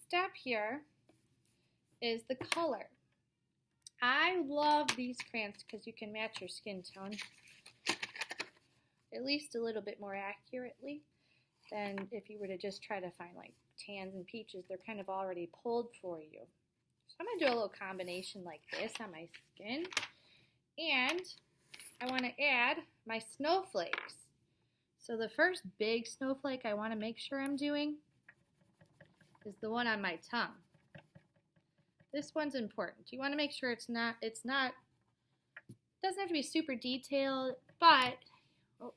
step here is the color. I love these crayons because you can match your skin tone at least a little bit more accurately than if you were to just try to find like tans and peaches. They're kind of already pulled for you. So I'm going to do a little combination like this on my skin. And I want to add my snowflakes. So the first big snowflake I want to make sure I'm doing is the one on my tongue. This one's important. You want to make sure it doesn't have to be super detailed, but, oh,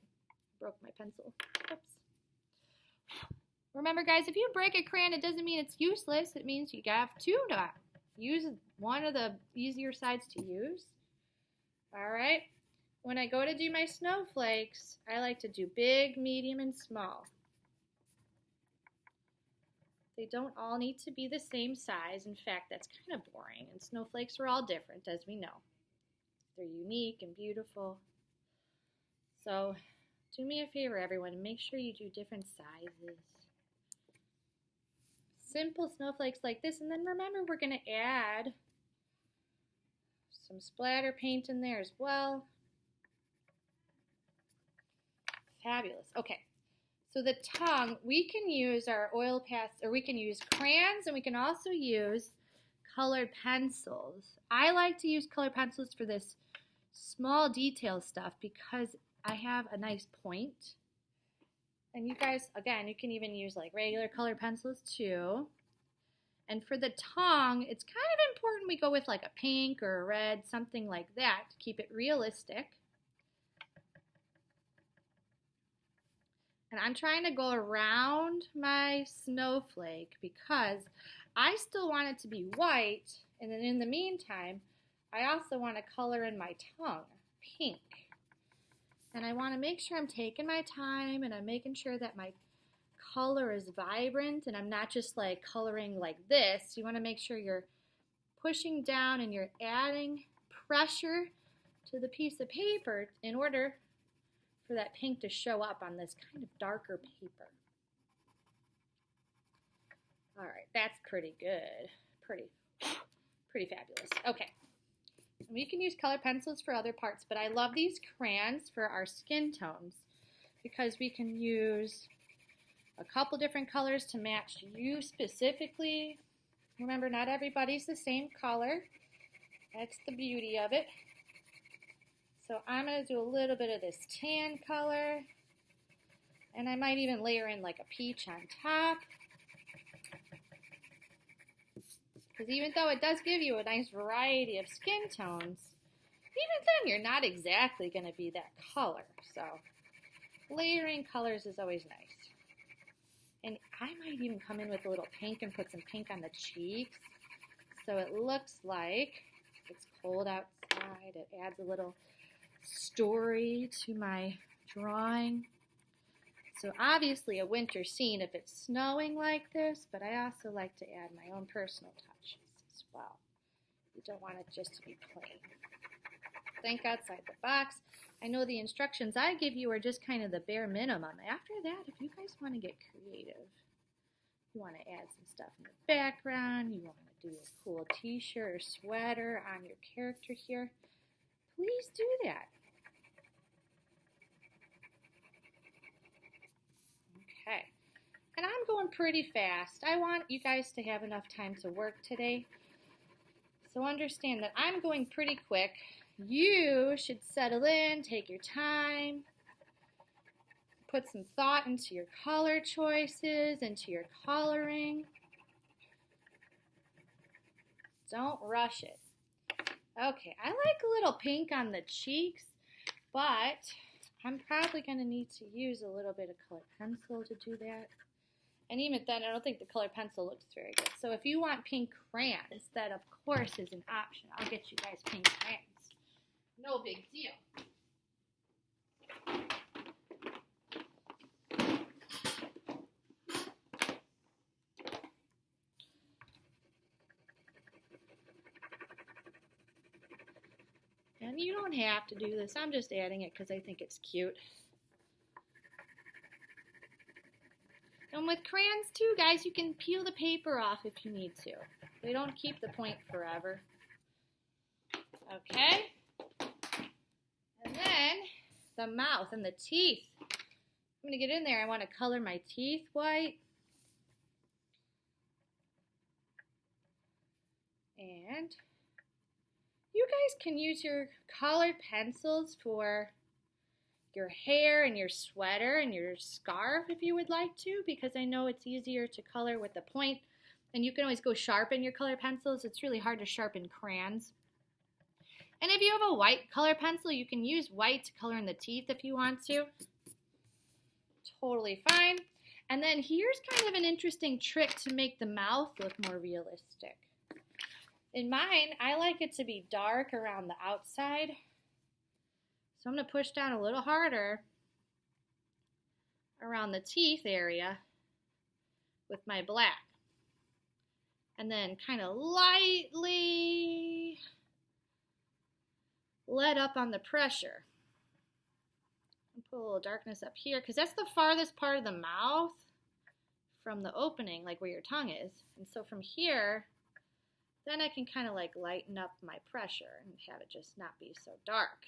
broke my pencil. Oops. Remember guys, if you break a crayon, it doesn't mean it's useless. It means you have to not use one of the easier sides to use. All right. When I go to do my snowflakes, I like to do big, medium, and small. They don't all need to be the same size. In fact, that's kind of boring. And snowflakes are all different, as we know. They're unique and beautiful. So do me a favor, everyone, and make sure you do different sizes. Simple snowflakes like this. And then remember, we're going to add some splatter paint in there as well. Fabulous. Okay. So the tongue, we can use our oil pasts, or we can use crayons, and we can also use colored pencils. I like to use colored pencils for this small detail stuff because I have a nice point. And you guys, again, you can even use like regular colored pencils too. And for the tongue, it's kind of important we go with like a pink or a red, something like that to keep it realistic. And I'm trying to go around my snowflake because I still want it to be white. And then in the meantime, I also want to color in my tongue pink. And I want to make sure I'm taking my time and I'm making sure that my color is vibrant and I'm not just like coloring like this. You want to make sure you're pushing down and you're adding pressure to the piece of paper in order for that pink to show up on this kind of darker paper. All right, that's pretty good. Pretty fabulous. Okay. We can use colored pencils for other parts, but I love these crayons for our skin tones because we can use a couple different colors to match you specifically. Remember, not everybody's the same color. That's the beauty of it. So I'm going to do a little bit of this tan color, and I might even layer in like a peach on top. Because even though it does give you a nice variety of skin tones, even then you're not exactly going to be that color. So layering colors is always nice. And I might even come in with a little pink and put some pink on the cheeks. So it looks like it's cold outside. It adds a little story to my drawing. So obviously a winter scene if it's snowing like this, but I also like to add my own personal touches as well. You don't want it just to be plain. Think outside the box. I know the instructions I give you are just kind of the bare minimum. After that, if you guys want to get creative, you want to add some stuff in the background, you want to do a cool t-shirt or sweater on your character here, please do that. Okay, and I'm going pretty fast. I want you guys to have enough time to work today. So understand that I'm going pretty quick. You should settle in, take your time, put some thought into your color choices, into your coloring. Don't rush it. Okay, I like a little pink on the cheeks, but I'm probably going to need to use a little bit of colored pencil to do that. And even then, I don't think the colored pencil looks very good. So if you want pink crayons, that of course is an option. I'll get you guys pink crayons. No big deal. And you don't have to do this. I'm just adding it because I think it's cute. And with crayons too, guys, you can peel the paper off if you need to. They don't keep the point forever. Okay. And then the mouth and the teeth. I'm going to get in there. I want to color my teeth white. And you guys can use your colored pencils for your hair and your sweater and your scarf if you would like to, because I know it's easier to color with the point, and you can always go sharpen your colored pencils. It's really hard to sharpen crayons. And if you have a white color pencil, you can use white to color in the teeth if you want to. Totally fine. And then here's kind of an interesting trick to make the mouth look more realistic. In mine, I like it to be dark around the outside. So I'm going to push down a little harder around the teeth area with my black. And then kind of lightly let up on the pressure. And put a little darkness up here because that's the farthest part of the mouth from the opening, like where your tongue is. And so from here, then I can kind of like lighten up my pressure and have it just not be so dark.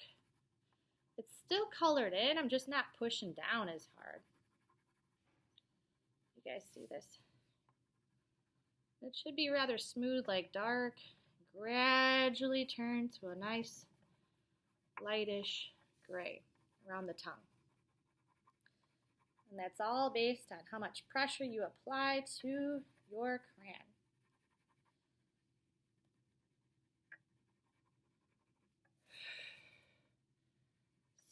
It's still colored in, I'm just not pushing down as hard. You guys see this? It should be rather smooth, like dark. Gradually turn to a nice lightish gray around the tongue. And that's all based on how much pressure you apply to your crayon.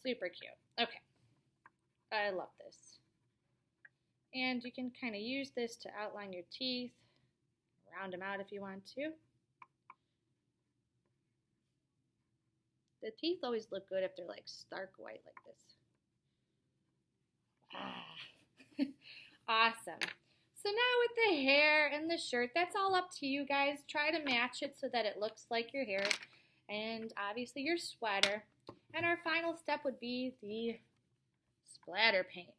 Super cute. Okay. I love this. And you can kind of use this to outline your teeth. Round them out if you want to. The teeth always look good if they're like stark white like this. Awesome. So now with the hair and the shirt, that's all up to you guys. Try to match it so that it looks like your hair. And obviously your sweater. And our final step would be the splatter paint.